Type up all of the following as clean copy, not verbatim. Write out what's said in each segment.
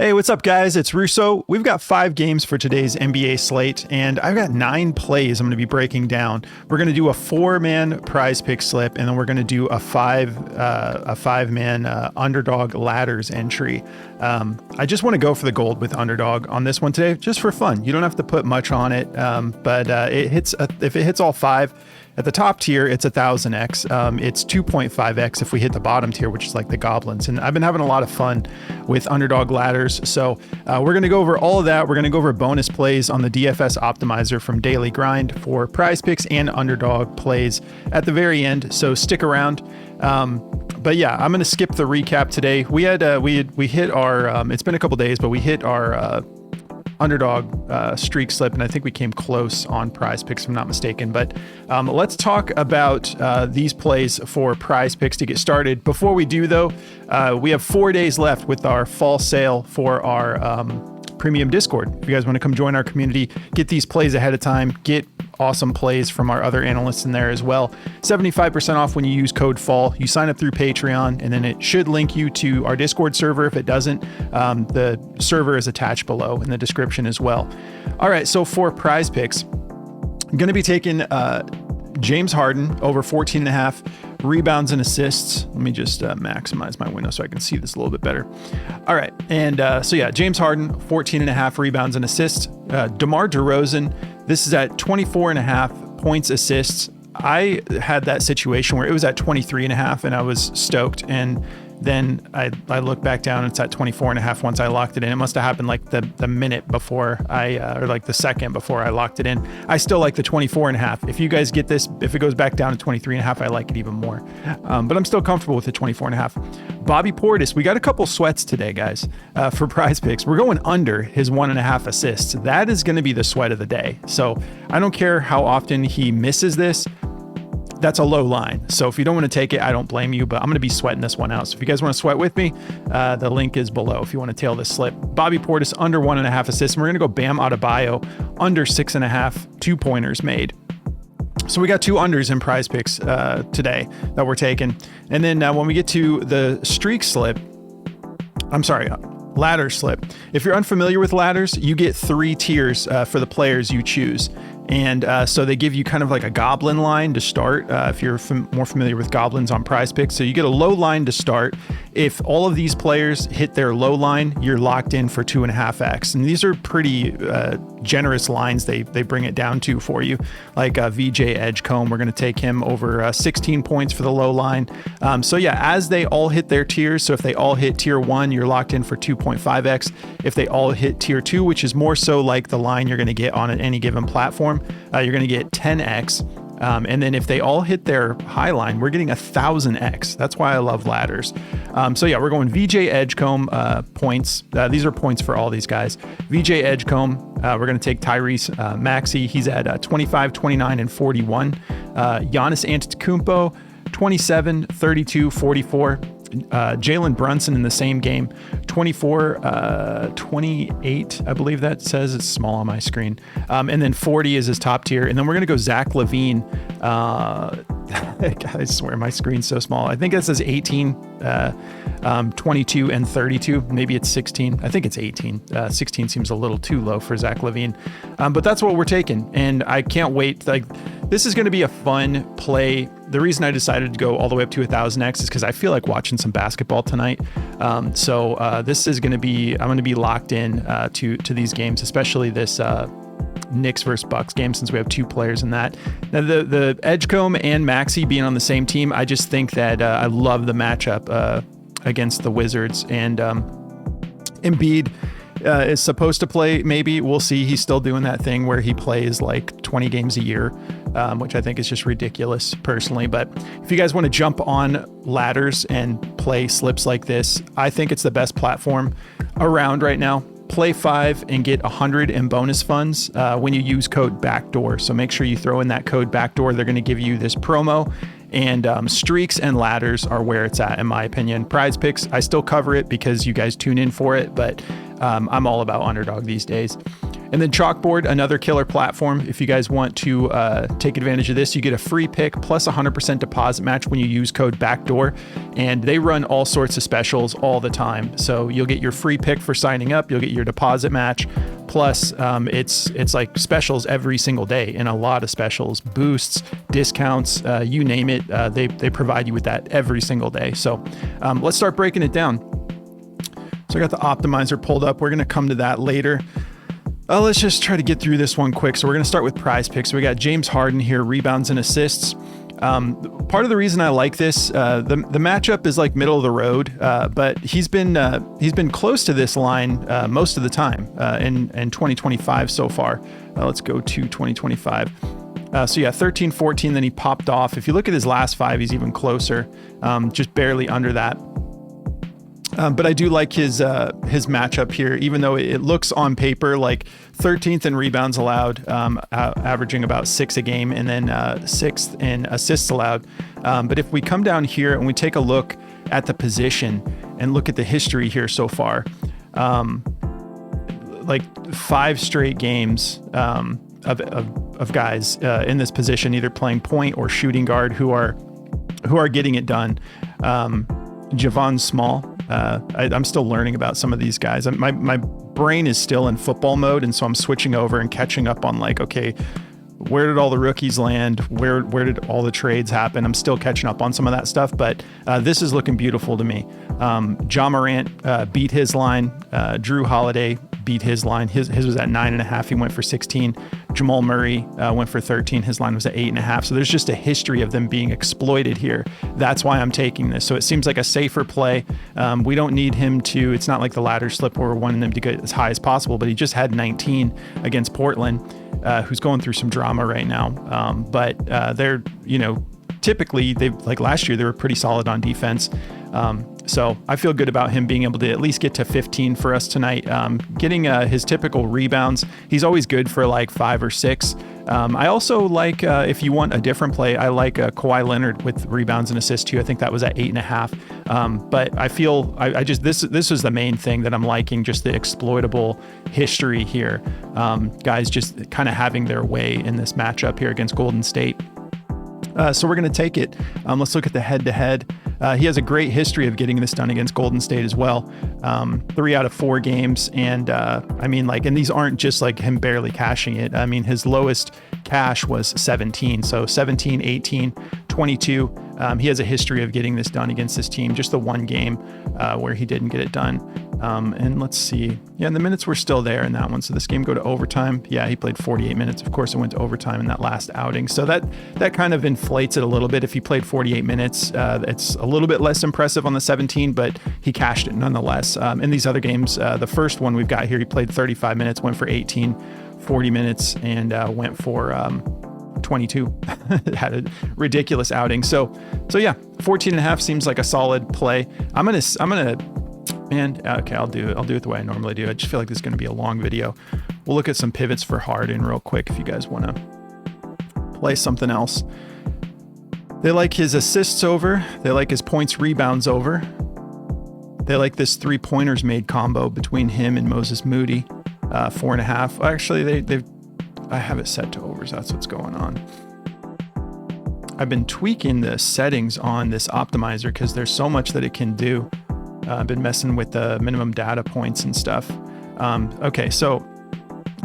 Hey, what's up, guys? It's Russo. We've got 5 games for today's NBA slate, and I've got 9 plays I'm going to be breaking down. We're going to do a 4-man PrizePicks slip, and then we're going to do a 5-man Underdog ladders entry. I just want to go for the gold with Underdog on this one today, just for fun. You don't have to put much on it, but it hits if it hits all 5. At the top tier, it's 1000x. It's 2.5x if we hit the bottom tier, which is like the goblins. And I've been having a lot of fun with Underdog ladders. So we're going to go over all of that. We're going to go over bonus plays on the DFS optimizer from Daily Grind for PrizePicks and Underdog plays at the very end. So stick around. But yeah, I'm going to skip the recap today. We hit our, it's been a couple days, but we hit our, Underdog streak slip, and I think we came close on PrizePicks, if I'm not mistaken. But let's talk about these plays for PrizePicks to get started. Before we do, though, we have 4 days left with our fall sale for our premium Discord. If you guys want to come join our community, get these plays ahead of time, get awesome plays from our other analysts in there as well. 75% off when you use code FALL. You sign up through Patreon, and then it should link you to our Discord server. If it doesn't, the server is attached below in the description as well. All right, so for PrizePicks, I'm going to be taking James Harden over 14.5 rebounds and assists. Let me just maximize my window so I can see this a little bit better. All right, and so yeah, James Harden, 14.5 rebounds and assists. DeMar DeRozan, this is at 24.5 points, assists. I had that situation where it was at 23.5 and I was stoked, and then I look back down and it's at 24.5 once I locked it in. It must have happened like the minute before or like the second before I locked it in. I still like the 24.5. If you guys get this, if it goes back down to 23.5, I like it even more. But I'm still comfortable with the 24.5. Bobby Portis, we got a couple sweats today, guys, for PrizePicks. We're going under his 1.5 assists. That is going to be the sweat of the day. So I don't care how often he misses this. That's a low line. So if you don't want to take it, I don't blame you, but I'm going to be sweating this one out. So if you guys want to sweat with me, the link is below if you want to tail this slip. Bobby Portis under 1.5 assists. And we're going to go Bam Adebayo under 6.5 2-pointers made. So we got 2 unders in PrizePicks today that we're taking. And then when we get to the streak slip, ladder slip. If you're unfamiliar with ladders, you get 3 tiers for the players you choose. And so they give you kind of like a goblin line to start if you're more familiar with goblins on PrizePicks. So you get a low line to start. If all of these players hit their low line, you're locked in for 2.5x. And these are pretty generous lines they bring it down to for you. Like VJ Edgecombe, we're going to take him over 16 points for the low line. So yeah, as they all hit their tiers, so if they all hit tier 1, you're locked in for 2.5x. If they all hit tier 2, which is more so like the line you're going to get on any given platform, you're going to get 10x. And then if they all hit their high line, we're getting 1000x. That's why I love ladders. So yeah, we're going VJ Edgecombe points. These are points for all these guys. VJ Edgecombe, we're going to take Tyrese Maxey. He's at 25, 29, and 41. Giannis Antetokounmpo, 27, 32, 44. Jalen Brunson in the same game, 24, 28, I believe that says. It's small on my screen. And then 40 is his top tier. And then we're going to go Zach LaVine. I swear my screen's so small. I think it says 18, 22, and 32. Maybe it's 16. I think it's 18. 16 seems a little too low for Zach LaVine. But that's what we're taking. And I can't wait. Like, this is going to be a fun play. The reason I decided to go all the way up to 1000x is because I feel like watching some basketball tonight. So this is going to be, I'm going to be locked in to these games, especially this Knicks versus Bucks game, since we have 2 players in that. Now, the Edgecombe and Maxey being on the same team, I just think that I love the matchup against the Wizards. And Embiid is supposed to play, maybe. We'll see. He's still doing that thing where he plays like 20 games a year, which I think is just ridiculous personally. But if you guys want to jump on ladders and play slips like this, I think it's the best platform around right now. Play 5 and get 100 in bonus funds when you use code BACKDOOR. So make sure you throw in that code BACKDOOR. They're going to give you this promo. And streaks and ladders are where it's at, in my opinion. PrizePicks, I still cover it because you guys tune in for it, but I'm all about Underdog these days. And then Chalkboard, another killer platform. If you guys want to take advantage of this, you get a free pick plus 100% deposit match when you use code BACKDOOR. And they run all sorts of specials all the time. So you'll get your free pick for signing up. You'll get your deposit match. Plus, it's like specials every single day, and a lot of specials, boosts, discounts, you name it. They provide you with that every single day. So let's start breaking it down. So I got the optimizer pulled up. We're going to come to that later. Let's just try to get through this one quick. So we're going to start with PrizePicks. So we got James Harden here, rebounds and assists. Part of the reason I like this, the matchup is like middle of the road, but he's been close to this line most of the time in 2025 so far. Let's go to 2025. So yeah, 13, 14, then he popped off. If you look at his last 5, he's even closer, just barely under that. But I do like his matchup here, even though it looks on paper like 13th in rebounds allowed, averaging about 6 a game, and then 6th in assists allowed. But if we come down here and we take a look at the position and look at the history here so far, like 5 straight games of guys in this position, either playing point or shooting guard, who are getting it done. Javon Small. I'm still learning about some of these guys. My brain is still in football mode, and so I'm switching over and catching up on like, okay, where did all the rookies land? Where did all the trades happen? I'm still catching up on some of that stuff, but this is looking beautiful to me. Ja Morant beat his line. Drew Holiday beat his line. His was at 9.5. He went for 16. Jamal Murray went for 13. His line was at 8.5. So there's just a history of them being exploited here. That's why I'm taking this. So it seems like a safer play. We don't need him to, it's not like the ladder slip where we're wanting them to get as high as possible, but he just had 19 against Portland, who's going through some drama right now. But they're, typically like last year, they were pretty solid on defense. So I feel good about him being able to at least get to 15 for us tonight. Getting his typical rebounds. He's always good for like 5 or 6. I also like, if you want a different play, I like Kawhi Leonard with rebounds and assists too. I think that was at 8.5. But I feel this is the main thing that I'm liking, just the exploitable history here. Guys just kind of having their way in this matchup here against Golden State. So we're going to take it. Let's look at the head-to-head. He has a great history of getting this done against Golden State as well. 3 out of 4 games. And and these aren't just like him barely cashing it. I mean, his lowest cash was 17. So 17, 18, 22. He has a history of getting this done against this team. Just the one game where he didn't get it done. And let's see. Yeah, and the minutes were still there in that one. So this game go to overtime. Yeah, he played 48 minutes. Of course, it went to overtime in that last outing. So that kind of inflates it a little bit. If he played 48 minutes, it's a little bit less impressive on the 17, but he cashed it nonetheless. In these other games, the first one we've got here, he played 35 minutes, went for 18, 40 minutes, and went for 22. Had a ridiculous outing. So yeah, 14.5 seems like a solid play. I'm gonna. And okay, I'll do it the way I normally do. I just feel like this is going to be a long video. We'll look at some pivots for Harden real quick if you guys want to play something else. They like his assists over. They like his points, rebounds over. They like this 3-pointers made combo between him and Moses Moody, 4.5. Actually, I have it set to overs. That's what's going on. I've been tweaking the settings on this optimizer because there's so much that it can do. I've been messing with the minimum data points and stuff. Okay, so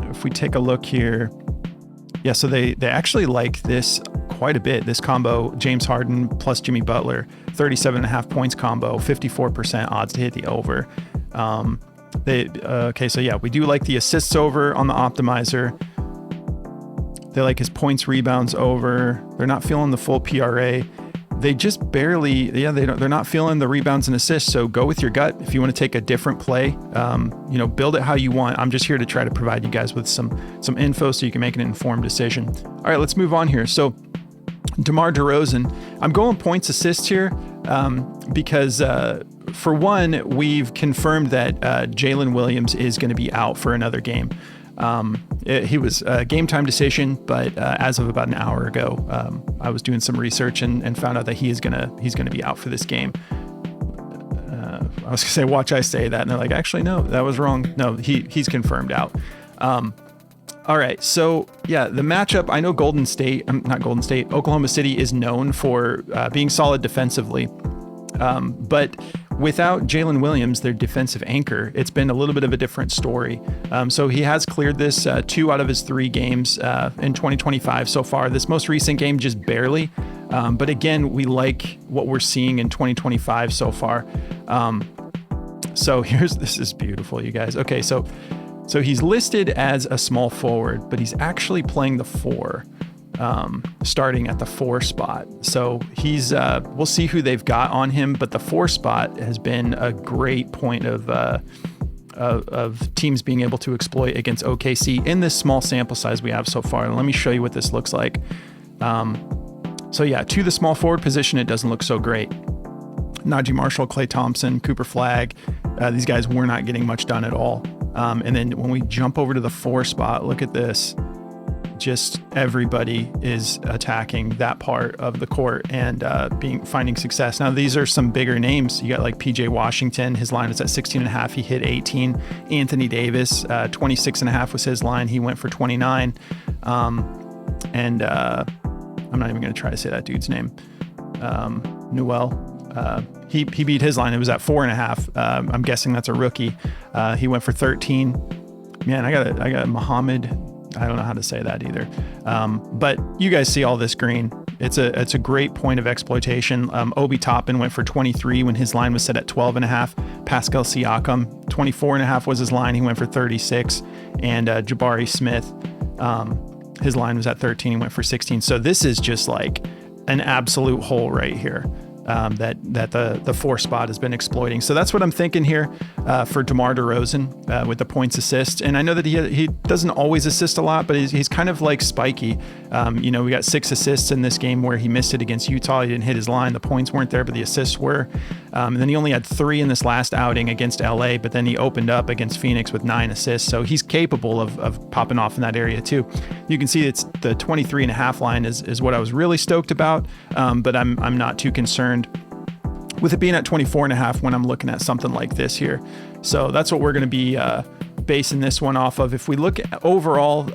if we take a look here, yeah, so they actually like this quite a bit. This combo, James Harden plus Jimmy Butler, 37.5 points combo, 54% odds to hit the over. Okay, so yeah, we do like the assists over on the optimizer. They like his points, rebounds over. They're not feeling the full PRA. They just barely, they're not feeling the rebounds and assists. So go with your gut. If you want to take a different play, build it how you want. I'm just here to try to provide you guys with some info so you can make an informed decision. All right, let's move on here. So DeMar DeRozan, I'm going points assists here because for one, we've confirmed that Jalen Williams is going to be out for another game. He was a game time decision, but as of about an hour ago, I was doing some research and found out that he's gonna be out for this game. I was gonna say, watch I say that, and they're like, actually, no, that was wrong. No, he's confirmed out. All right. So, yeah, the matchup, I know Oklahoma City is known for being solid defensively. But without Jalen Williams, their defensive anchor, it's been a little bit of a different story. So he has cleared this 2 out of his 3 games in 2025 so far. This most recent game, just barely. But again, we like what we're seeing in 2025 so far. So this is beautiful, you guys. Okay, so he's listed as a small forward, but he's actually playing the 4, starting at the 4 spot. So he's, we'll see who they've got on him, but the 4 spot has been a great point of teams being able to exploit against OKC in this small sample size we have so far. And let me show you what this looks like. So yeah, to the small forward position, it doesn't look so great. Najee Marshall, Klay Thompson, Cooper Flagg, these guys were not getting much done at all. And then when we jump over to the 4 spot, look at this. Just everybody is attacking that part of the court and finding success. Now, these are some bigger names. You got like PJ Washington. His line was at 16.5. He hit 18. Anthony Davis, 26.5 was his line. He went for 29. And I'm not even going to try to say that dude's name. Newell. He beat his line. It was at 4.5. I'm guessing that's a rookie. He went for 13. Man, I got Muhammad. I don't know how to say that either. But you guys see all this green. It's a great point of exploitation. Obi Toppin went for 23 when his line was set at 12.5. Pascal Siakam, 24.5 was his line. He went for 36. And Jabari Smith, his line was at 13. He went for 16. So this is just like an absolute hole right here. That the 4 spot has been exploiting. So that's what I'm thinking here for DeMar DeRozan with the points assist. And I know that he doesn't always assist a lot, but he's kind of like spiky. We got 6 assists in this game where he missed it against Utah. He didn't hit his line. The points weren't there, but the assists were. And then he only had 3 in this last outing against LA, but then he opened up against Phoenix with 9 assists. So he's capable of popping off in that area too. You can see it's the 23.5 line is what I was really stoked about. But I'm not too concerned with it being at 24.5 when I'm looking at something like this here. So that's what we're going to be basing this one off of. If we look at overall,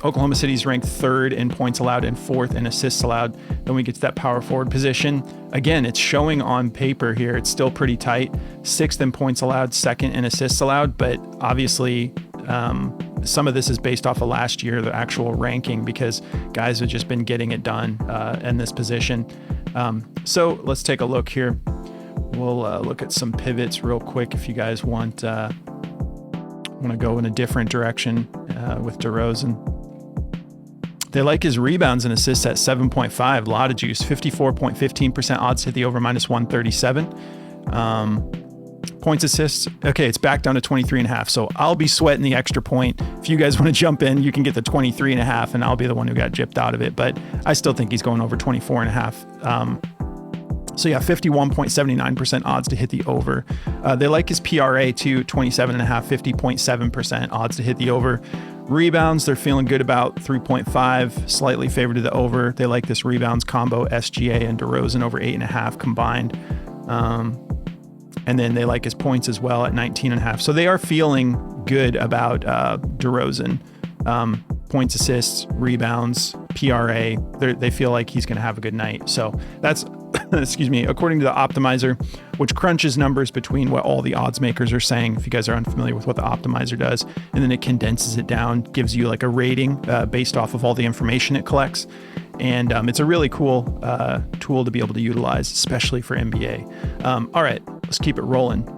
Oklahoma City's ranked 3rd in points allowed and 4th in assists allowed. Then we get to that power forward position. Again, it's showing on paper here. It's still pretty tight. 6th in points allowed, 2nd in assists allowed. But obviously, some of this is based off of last year, the actual ranking, because guys have just been getting it done in this position. So let's take a look here. We'll look at some pivots real quick if you guys want to go in a different direction with DeRozan. They like his rebounds and assists at 7.5. A lot of juice. 54.15% odds to hit the over -137. Points assists. Okay, it's back down to 23.5. So I'll be sweating the extra point. If you guys want to jump in, you can get the 23.5 and I'll be the one who got gypped out of it. But I still think he's going over 24.5. So yeah, 51.79% odds to hit the over. They like his PRA too, 27.5, 50.7% odds to hit the over. Rebounds, they're feeling good about 3.5, slightly favored to the over. They like this rebounds combo, SGA and DeRozan over 8.5 combined. And then they like his points as well at 19.5. So they are feeling good about DeRozan. Points, assists, rebounds, PRA. They feel like he's going to have a good night. So that's, excuse me, according to the optimizer, which crunches numbers between what all the odds makers are saying, if you guys are unfamiliar with what the optimizer does, and then it condenses it down, gives you like a rating based off of all the information it collects. And it's a really cool tool to be able to utilize, especially for NBA. All right, let's keep it rolling.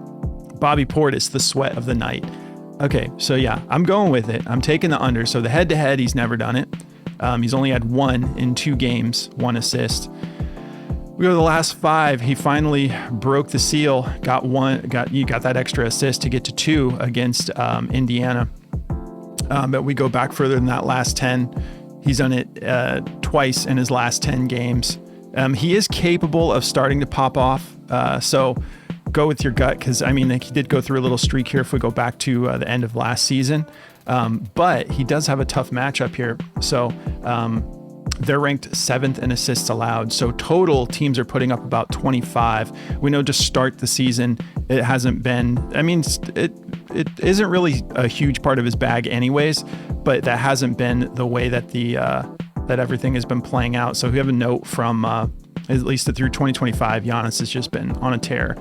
Bobby Portis, the sweat of the night. Okay, so yeah, I'm going with it. I'm taking the under. So the head-to-head, he's never done it. He's only had 1 in 2 games, 1 assist. We go to the last 5. He finally broke the seal, got that extra assist to get to 2 against Indiana. But we go back further than that last 10. He's done it twice in his last 10 games. He is capable of starting to pop off. So go with your gut, because I mean, he did go through a little streak here if we go back to the end of last season. But he does have a tough matchup here. So they're ranked 7th in assists allowed. So total teams are putting up about 25. We know to start the season, it hasn't been, I mean, it isn't really a huge part of his bag anyways, but that hasn't been the way that that everything has been playing out. So we have a note from at least through 2025, Giannis has just been on a tear.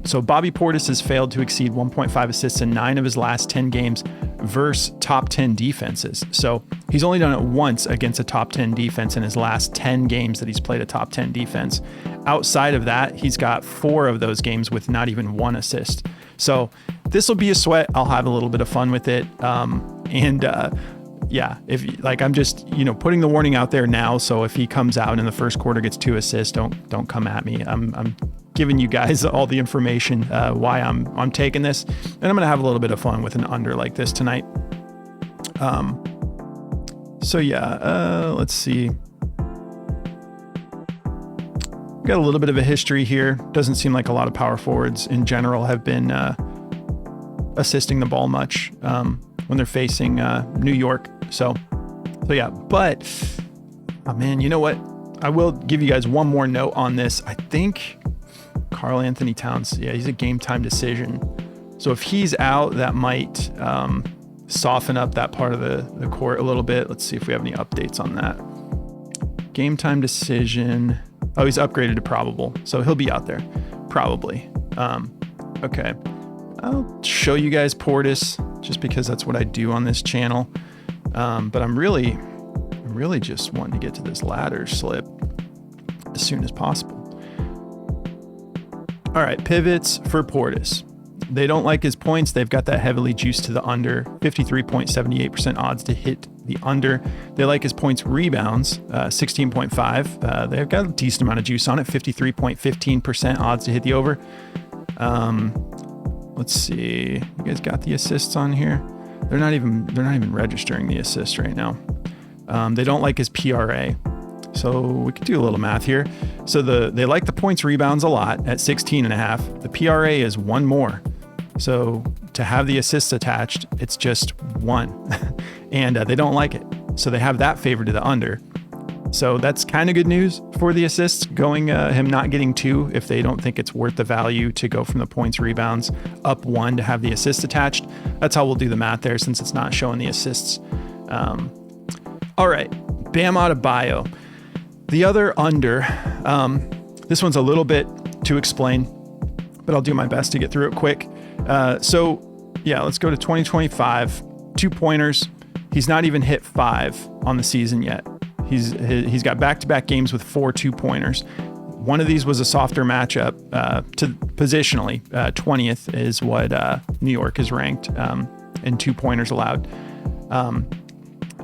So Bobby Portis has failed to exceed 1.5 assists in 9 of his last 10 games versus top 10 defenses. So he's only done it once against a top 10 defense in his last 10 games that he's played a top 10 defense. Outside of that, he's got 4 of those games with not even 1 assist. So this will be a sweat. I'll have a little bit of fun with it. Yeah, if like, I'm just, putting the warning out there now. So if he comes out in the first quarter, gets 2 assists, don't come at me. I'm giving you guys all the information, why I'm taking this, and I'm going to have a little bit of fun with an under like this tonight. So yeah, let's see. We've got a little bit of a history here. Doesn't seem like a lot of power forwards in general have been, assisting the ball much, when they're facing, New York. So yeah, but oh man, you know what? I will give you guys one more note on this. I think Karl Anthony Towns, yeah, he's a game time decision. So if he's out, that might soften up that part of the court a little bit. Let's see if we have any updates on that. Game time decision. Oh, he's upgraded to probable. So he'll be out there, probably. Okay. I'll show you guys Portis just because that's what I do on this channel. But I'm really just wanting to get to this ladder slip as soon as possible. All right, pivots for Portis. They don't like his points. They've got that heavily juiced to the under, 53.78% odds to hit the under. They like his points rebounds, 16.5. They've got a decent amount of juice on it, 53.15% odds to hit the over. Let's see. You guys got the assists on here? They're not even registering the assists right now. They don't like his PRA. So we could do a little math here. So they like the points rebounds a lot at 16.5. The PRA is 1 more. So to have the assists attached, it's just 1. And they don't like it. So they have that favored to the under. So that's kind of good news for the assists, going him not getting 2 if they don't think it's worth the value to go from the points rebounds up 1 to have the assist attached. That's how we'll do the math there since it's not showing the assists. All right, Bam Adebayo. The other under, this one's a little bit to explain, but I'll do my best to get through it quick. So yeah, let's go to 2025, 2-pointers. He's not even hit 5 on the season yet. He's got back-to-back games with 4 2-pointers. One of these was a softer matchup to positionally. 20th is what New York is ranked in 2-pointers allowed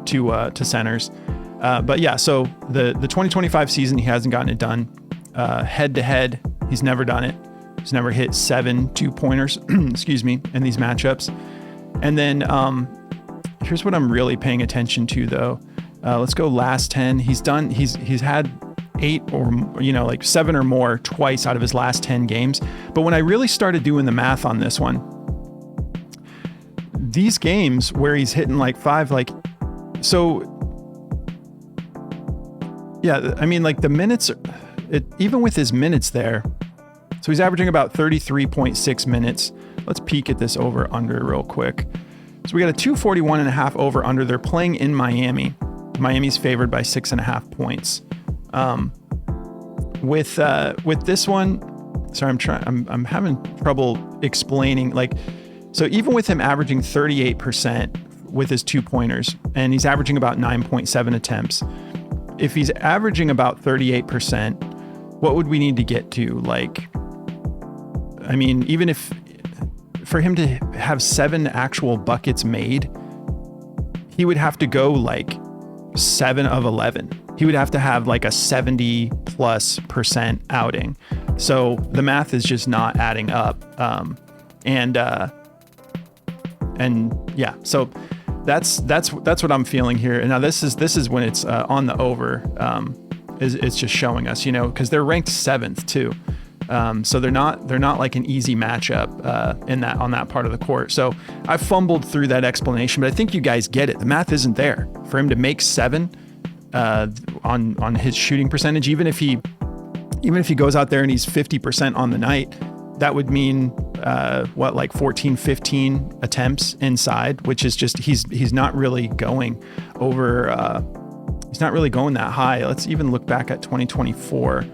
to centers. But yeah, so the 2025 season, he hasn't gotten it done. Head-to-head, he's never done it. He's never hit 7 2-pointers, excuse me, in these matchups. And then here's what I'm really paying attention to, though. Let's go last 10. He's had 8 or, like 7 or more twice out of his last 10 games. But when I really started doing the math on this one, these games where he's hitting like 5, yeah, I mean, like the minutes, even with his minutes there, so he's averaging about 33.6 minutes. Let's peek at this over under real quick. So we got a 241.5 over under. They're playing in Miami. Miami's favored by 6.5 points. With this one, sorry, I'm having trouble explaining. So even with him averaging 38% with his 2-pointers, and he's averaging about 9.7 attempts. If he's averaging about 38%, what would we need to get to? Even if for him to have 7 actual buckets made, he would have to go 7 of 11. He would have to have a 70+% outing. So the math is just not adding up. And yeah, so that's what I'm feeling here. And now this is when it's on the over. It's just showing us, because they're ranked 7th too. So they're not like an easy matchup on that part of the court. So I fumbled through that explanation, but I think you guys get it. The math isn't there for him to make 7 on his shooting percentage. Even if he goes out there and he's 50% on the night, that would mean like 14, 15 attempts inside, which is just, he's not really going over, he's not really going that high. Let's even look back at 2024.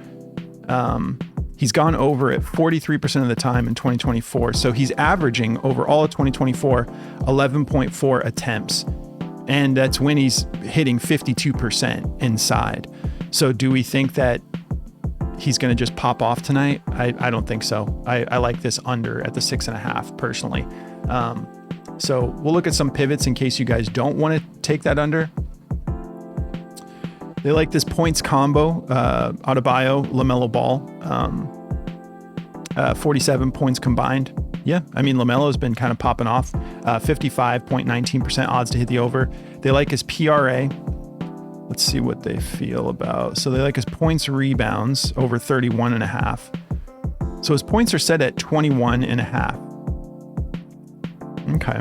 He's gone over it 43% of the time in 2024. So he's averaging over all of 2024, 11.4 attempts. And that's when he's hitting 52% inside. So do we think that he's going to just pop off tonight? I don't think so. I like this under at the 6.5 personally. So we'll look at some pivots in case you guys don't want to take that under. They like this points combo, Adebayo, LaMelo Ball, 47 points combined. Yeah, I mean, LaMelo's been kind of popping off, 55.19% odds to hit the over. They like his PRA. Let's see what they feel about. So they like his points rebounds over 31.5. So his points are set at 21.5. Okay.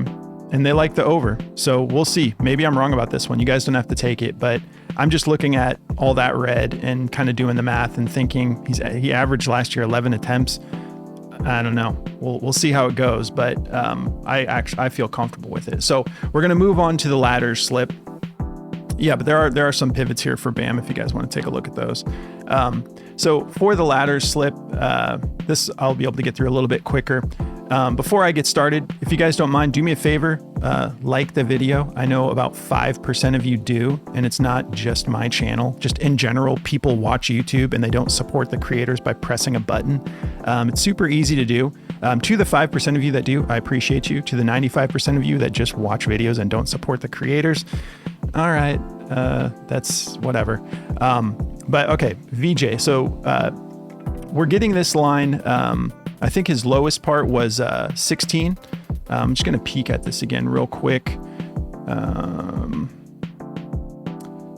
And they like the over. So we'll see. Maybe I'm wrong about this one. You guys don't have to take it, but I'm just looking at all that red and kind of doing the math and thinking he averaged last year 11 attempts. I don't know. We'll see how it goes, but I feel comfortable with it. So we're gonna move on to the ladder slip. Yeah, but there are some pivots here for BAM if you guys want to take a look at those. So for the ladder slip, this I'll be able to get through a little bit quicker. Before I get started, if you guys don't mind, do me a favor, like the video. I know about 5% of you do, and it's not just my channel. Just in general, people watch YouTube and they don't support the creators by pressing a button. It's super easy to do. To the 5% of you that do, I appreciate you. To the 95% of you that just watch videos and don't support the creators, all right, that's whatever. But okay, VJ. So we're getting this line. I think his lowest part was 16. I'm just going to peek at this again real quick.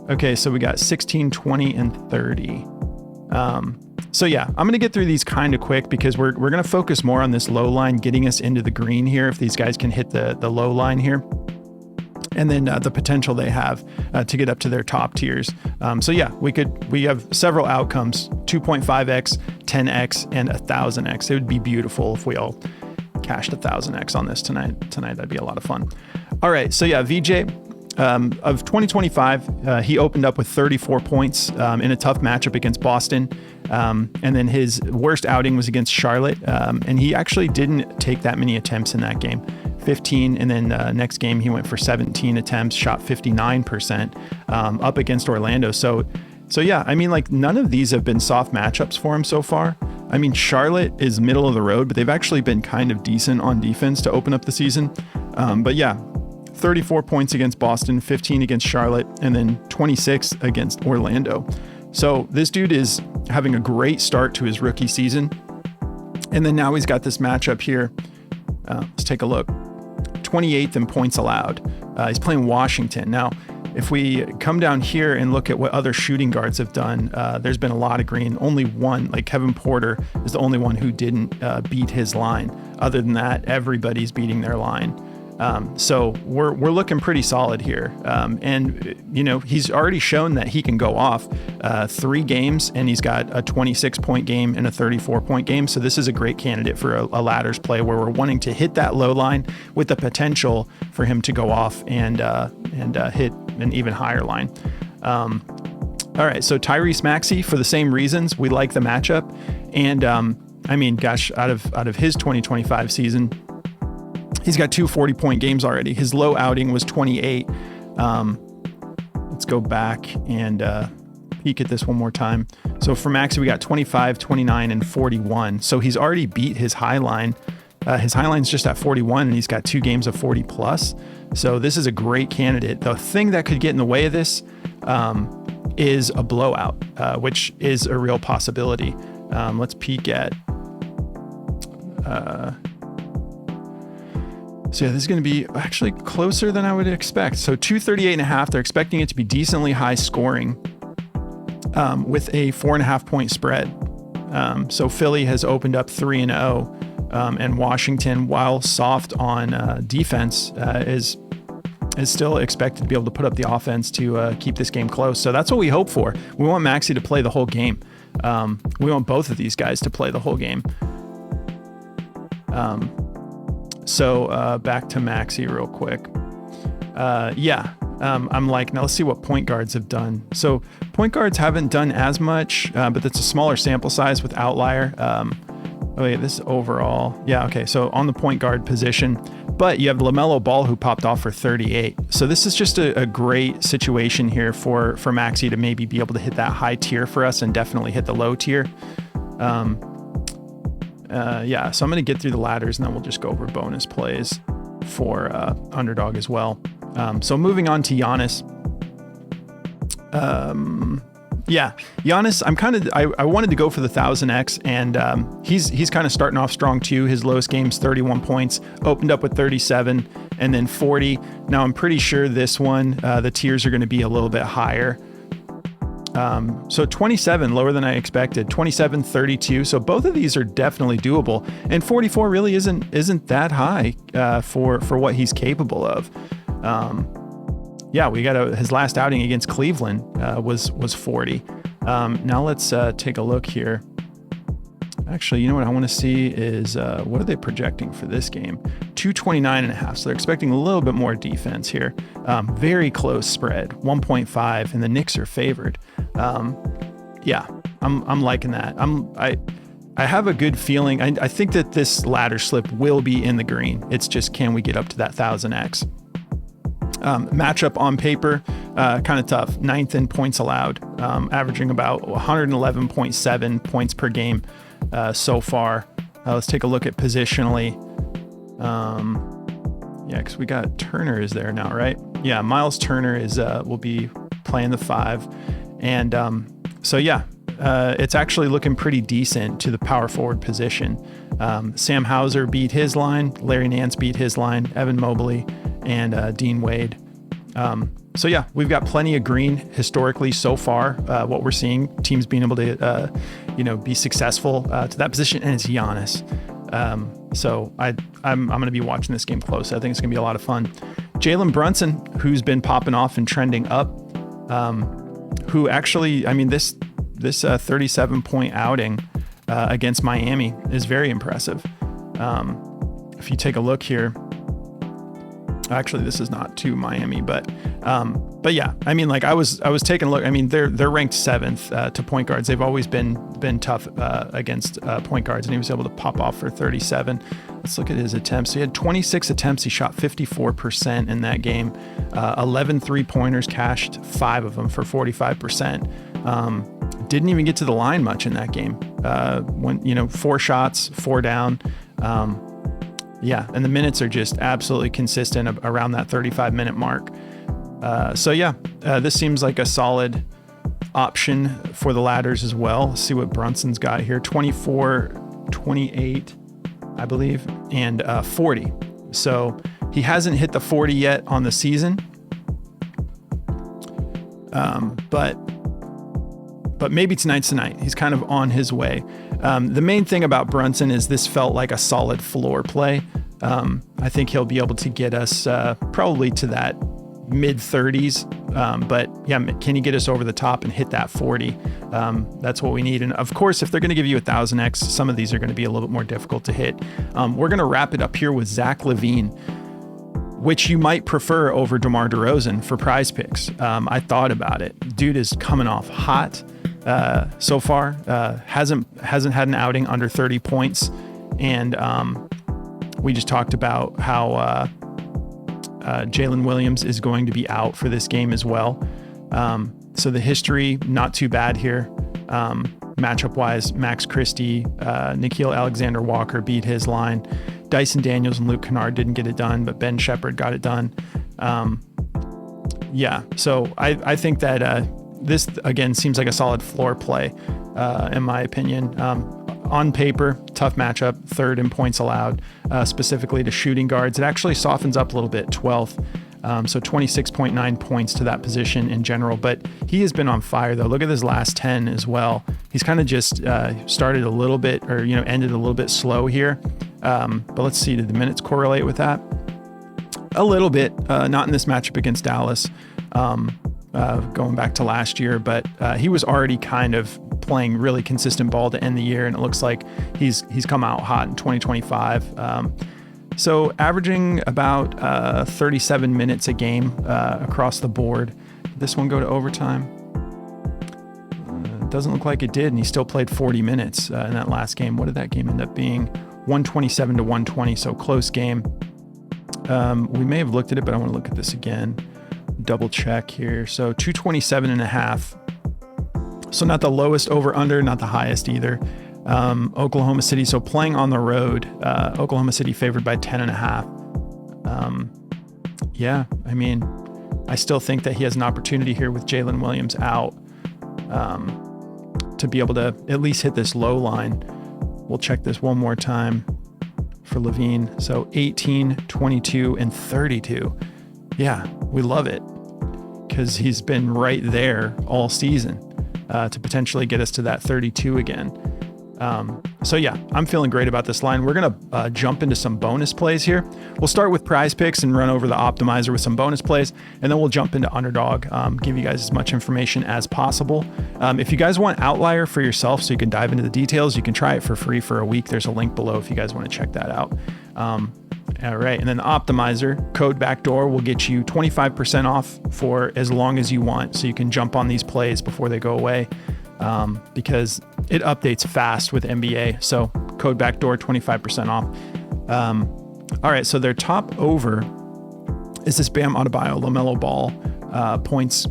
Okay, so we got 16, 20, and 30. So yeah, I'm going to get through these kind of quick because we're going to focus more on this low line, getting us into the green here if these guys can hit the low line here. And then the potential they have to get up to their top tiers. So yeah, we have several outcomes, 2.5x, 10x, and 1000x. It would be beautiful if we all cashed 1000x on this tonight. That'd be a lot of fun. All right, so yeah, VJ of 2025, he opened up with 34 points in a tough matchup against Boston. And then his worst outing was against Charlotte. And he actually didn't take that many attempts in that game. 15, and then next game he went for 17 attempts, shot 59% up against Orlando. So yeah, I mean, like none of these have been soft matchups for him so far. I mean, Charlotte is middle of the road, but they've actually been kind of decent on defense to open up the season. But yeah, 34 points against Boston, 15 against Charlotte, and then 26 against Orlando. So this dude is having a great start to his rookie season. And then now he's got this matchup here. Let's take a look. 28th in points allowed. He's playing Washington. Now, if we come down here and look at what other shooting guards have done, there's been a lot of green. Only one, like Kevin Porter, is the only one who didn't beat his line. Other than that, everybody's beating their line. So we're looking pretty solid here. And you know, he's already shown that he can go off 3 games, and he's got a 26-point game and a 34-point game. So this is a great candidate for a ladders play where we're wanting to hit that low line with the potential for him to go off and hit an even higher line. All right, so Tyrese Maxey, for the same reasons, we like the matchup. And I mean, gosh, out of his 2025 season, he's got 2 40-point games already. His low outing was 28. Let's go back and peek at this one more time. So for Maxey, we got 25, 29, and 41. So he's already beat his high line. His high line's just at 41, and he's got 2 games of 40 plus. So this is a great candidate. The thing that could get in the way of this is a blowout, which is a real possibility. Let's peek at... So yeah, this is going to be actually closer than I would expect. So 238.5, they're expecting it to be decently high scoring with a 4.5 point spread. So Philly has opened up 3-0, and Washington, while soft on defense, is still expected to be able to put up the offense to keep this game close. So that's what we hope for. We want Maxey to play the whole game. We want both of these guys to play the whole game. So back to Maxey real quick. I'm like, now let's see what point guards have done. So point guards haven't done as much, but that's a smaller sample size with Outlier. This is overall. Yeah, okay. So on the point guard position, but you have LaMelo Ball who popped off for 38. So this is just a great situation here for Maxey to maybe be able to hit that high tier for us and definitely hit the low tier. So I'm going to get through the ladders and then we'll just go over bonus plays for Underdog as well. So moving on to Giannis. Giannis, I wanted to go for the 1000X, and he's kind of starting off strong too. His lowest game's 31 points, opened up with 37 and then 40. Now I'm pretty sure this one, the tiers are going to be a little bit higher. So 27, lower than I expected, 27, 32. So both of these are definitely doable, and 44 really isn't that high, for what he's capable of. We got his last outing against Cleveland, was 40. Now let's, take a look here. Actually, you know what I want to see is, what are they projecting for this game? 229.5. So they're expecting a little bit more defense here. Very close spread, 1.5, and the Knicks are favored. I'm liking that. I have a good feeling. I think that this ladder slip will be in the green. It's just, can we get up to that 1000X? Matchup on paper, kind of tough. 9th in points allowed, averaging about 111.7 points per game so far. Let's take a look at positionally. Because we got Turner is there now, right? Yeah, Miles Turner will be playing the 5, and it's actually looking pretty decent to the power forward position. Sam Hauser beat his line, Larry Nance beat his line, Evan Mobley, and Dean Wade. We've got plenty of green historically so far. What we're seeing, teams being able to, be successful to that position, and it's Giannis. I'm going to be watching this game close. I think it's going to be a lot of fun. Jalen Brunson, who's been popping off and trending up, who actually, this 37-point outing against Miami is very impressive. If you take a look here, actually, this is not to Miami, but yeah, I was taking a look. They're ranked 7th to point guards. They've always been tough against point guards, and he was able to pop off for 37. Let's look at his attempts. So he had 26 attempts. He shot 54% in that game. 11 3-pointers, cashed 5 of them for 45%. Didn't even get to the line much in that game. 4 shots, 4 down. And the minutes are just absolutely consistent around that 35-minute mark. This seems like a solid option for the ladders as well. Let's see what Brunson's got here. 24, 28, I believe, and 40. So he hasn't hit the 40 yet on the season. But maybe tonight's the night. He's kind of on his way. The main thing about Brunson is this felt like a solid floor play. I think he'll be able to get us probably to that mid-30s. Can he get us over the top and hit that 40? That's what we need. And of course, if they're going to give you 1000X, some of these are going to be a little bit more difficult to hit. We're going to wrap it up here with Zach LaVine, which you might prefer over DeMar DeRozan for PrizePicks. I thought about it. Dude is coming off hot so far. Hasn't had an outing under 30 points. And we just talked about how Jalen Williams is going to be out for this game as well. So the history, not too bad here. Matchup-wise, Max Christie, Nickeil Alexander-Walker beat his line. Dyson Daniels and Luke Kennard didn't get it done, but Ben Shepherd got it done. So I think that this, again, seems like a solid floor play, in my opinion. On paper, tough matchup, 3rd in points allowed, specifically to shooting guards. It actually softens up a little bit, 12th. So 26.9 points to that position in general, but he has been on fire though. Look at his last 10 as well. He's kind of just started a little bit, or ended a little bit slow here. But let's see, did the minutes correlate with that? A little bit, not in this matchup against Dallas, going back to last year, but he was already kind of playing really consistent ball to end the year, and it looks like he's come out hot in 2025. So averaging about 37 minutes a game across the board. Did this one go to overtime? Doesn't look like it did, and he still played 40 minutes in that last game. What did that game end up being? 127 to 120, so close game. We may have looked at it, but I want to look at this again. Double check here. So 227.5. So not the lowest over under, not the highest either. Oklahoma City. So playing on the road, Oklahoma City favored by 10.5. Yeah, I mean, I still think that he has an opportunity here with Jalen Williams out to be able to at least hit this low line. We'll check this one more time for LaVine. So 18, 22, and 32. Yeah, we love it because he's been right there all season to potentially get us to that 32 again. So yeah, I'm feeling great about this line. We're going to jump into some bonus plays here. We'll start with PrizePicks and run over the optimizer with some bonus plays, and then we'll jump into Underdog, give you guys as much information as possible. If you guys want Outlier for yourself so you can dive into the details, you can try it for free for a week. There's a link below if you guys want to check that out. All right, and then the optimizer, code BACKDOOR, will get you 25% off for as long as you want, so you can jump on these plays before they go away. Because it updates fast with NBA. So code BACKDOOR, 25% off. All right, so their top over is this Bam Adebayo LaMelo Ball points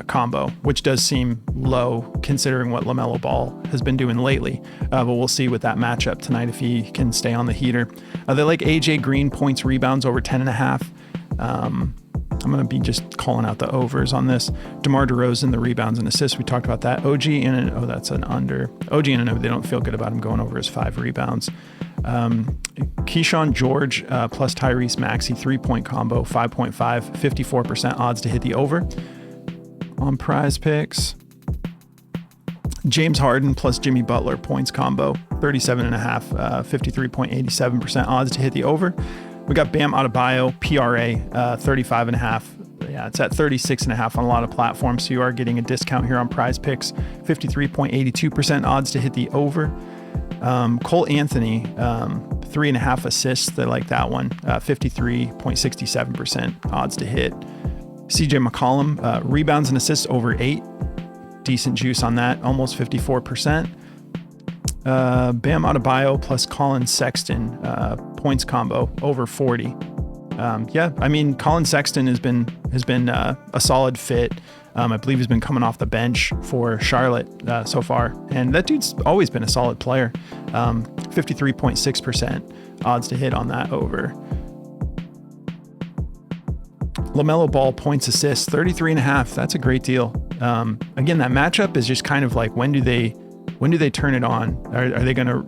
combo, which does seem low considering what LaMelo Ball has been doing lately. But we'll see with that matchup tonight if he can stay on the heater. They like AJ Green points rebounds over 10.5. I'm going to be just calling out the overs on this. DeMar DeRozan, the rebounds and assists. We talked about that. OG and that's an under. OG and they don't feel good about him going over his 5 rebounds. Keyshawn George plus Tyrese Maxey 3-point combo, 5.5, 54% odds to hit the over on PrizePicks. James Harden plus Jimmy Butler points combo, 37.5, 53.87% odds to hit the over. We got Bam Adebayo, PRA, 35.5. Yeah, it's at 36.5 on a lot of platforms, so you are getting a discount here on PrizePicks. 53.82% odds to hit the over. Cole Anthony, 3.5 assists. They like that one. 53.67% odds to hit. CJ McCollum, rebounds and assists over 8. Decent juice on that, almost 54%. Bam Adebayo plus Colin Sexton points combo over 40. Yeah, I mean, Colin Sexton has been a solid fit. I believe he's been coming off the bench for Charlotte so far, and that dude's always been a solid player. 53.6% odds to hit on that over. LaMelo Ball points assists 33.5. That's a great deal. Again, that matchup is just kind of like when do they turn it on? Are they gonna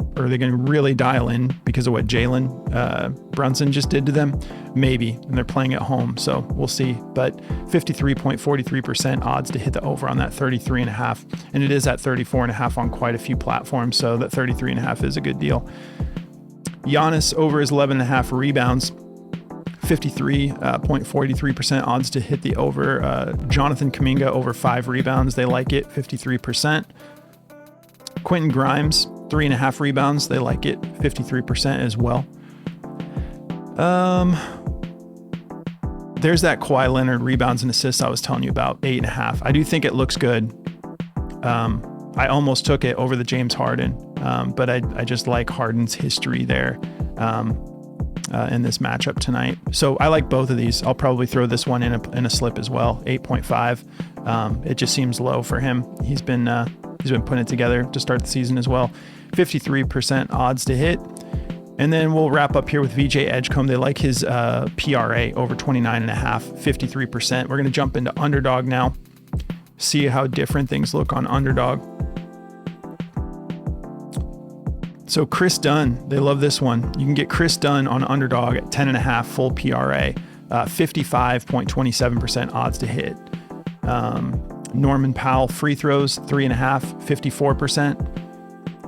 really dial in because of what Jalen Brunson just did to them? Maybe, and they're playing at home, so we'll see. But 53.43% odds to hit the over on that 33.5, and it is at 34.5 on quite a few platforms, so that 33.5 is a good deal. Giannis over his 11.5 rebounds. 53.43% odds to hit the over. Jonathan Kuminga over 5 rebounds. They like it, 53%. Quentin Grimes, 3.5 rebounds. They like it, 53% as well. There's that Kawhi Leonard rebounds and assists I was telling you about, 8.5. I do think it looks good. I almost took it over the James Harden, but I just like Harden's history there in this matchup tonight. So I like both of these. I'll probably throw this one in a slip as well, 8.5. It just seems low for him. He's been putting it together to start the season as well. 53% odds to hit. And then we'll wrap up here with VJ Edgecombe. They like his PRA over 29.5, 53%. We're going to jump into Underdog now, see how different things look on Underdog. So Chris Dunn, they love this one. You can get Chris Dunn on Underdog at 10.5 full PRA, 55.27% odds to hit. Norman Powell free throws 3.5, 54%.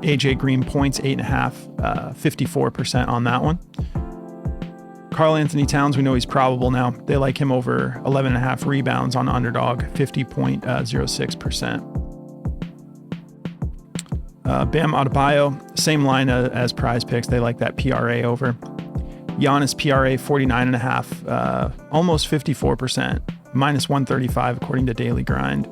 AJ Green points 8.5, 54% on that one. Karl Anthony Towns, we know he's probable now. They like him over 11.5 rebounds on Underdog, 50.06%. Bam Adebayo, same line as PrizePicks. They like that PRA over. Giannis PRA 49.5, almost 54%, minus 135 according to Daily Grind.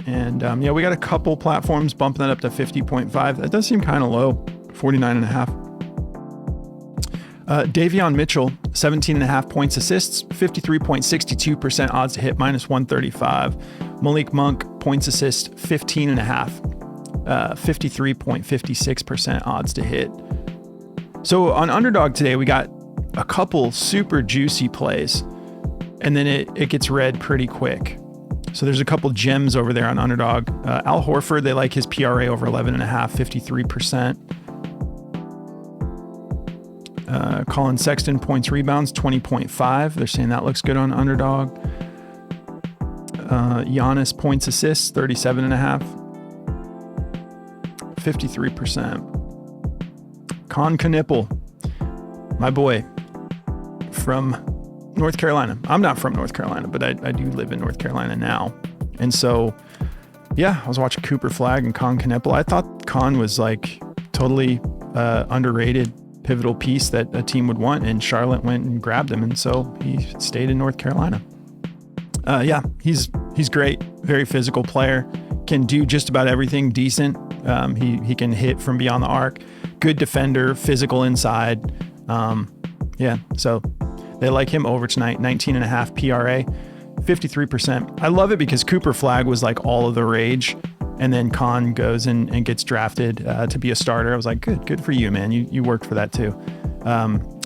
And yeah, we got a couple platforms bumping that up to 50.5. That does seem kind of low, 49.5. Davion Mitchell, 17.5 points, assists, 53.62% odds to hit, minus 135. Malik Monk, points, assists, 15.5, 53.56% odds to hit. So on Underdog today, we got a couple super juicy plays, and then it gets read pretty quick. So there's a couple gems over there on Underdog. Al Horford, they like his PRA over 11.5, 53%. Colin Sexton, points, rebounds, 20.5. They're saying that looks good on Underdog. Giannis, points, assists, 37.5, 53%. Con Knipple, my boy from North Carolina. I'm not from North Carolina, but I do live in North Carolina now. And so, yeah, I was watching Cooper Flag and Con Knipple. I thought Con was like totally underrated, pivotal piece that a team would want, and Charlotte went and grabbed him, and so he stayed in North Carolina. Yeah, he's great, very physical player, can do just about everything decent. He can hit from beyond the arc, good defender, physical inside. Yeah, so they like him over tonight, 19.5 PRA, 53%. I love it because Cooper Flag was like all of the rage, and then Con goes and gets drafted to be a starter. I was like, good for you, man. You worked for that too.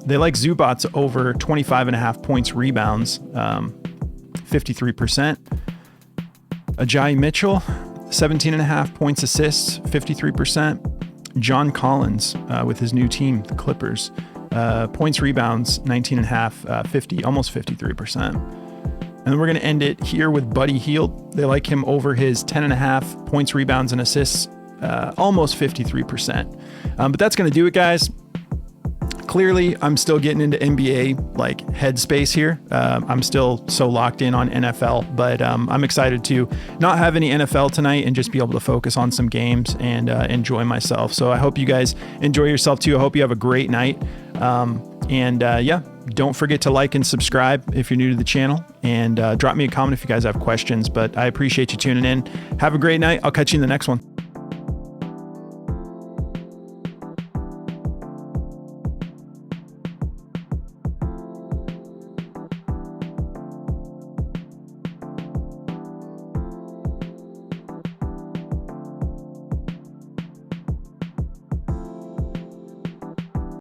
They like Zubats over 25.5 points, rebounds, 53%. Ajayi Mitchell, 17.5 points, assists, 53%. John Collins with his new team, the Clippers, points, rebounds, 19.5, 50, almost 53%. And then we're going to end it here with Buddy Hield. They like him over his 10.5 points, rebounds, and assists, almost 53%. But that's going to do it, guys. Clearly, I'm still getting into NBA like headspace here. I'm still so locked in on NFL, but I'm excited to not have any NFL tonight and just be able to focus on some games and enjoy myself. So I hope you guys enjoy yourself too. I hope you have a great night. Yeah, don't forget to like and subscribe if you're new to the channel, and drop me a comment if you guys have questions. But I appreciate you tuning in. Have a great night. I'll catch you in the next one.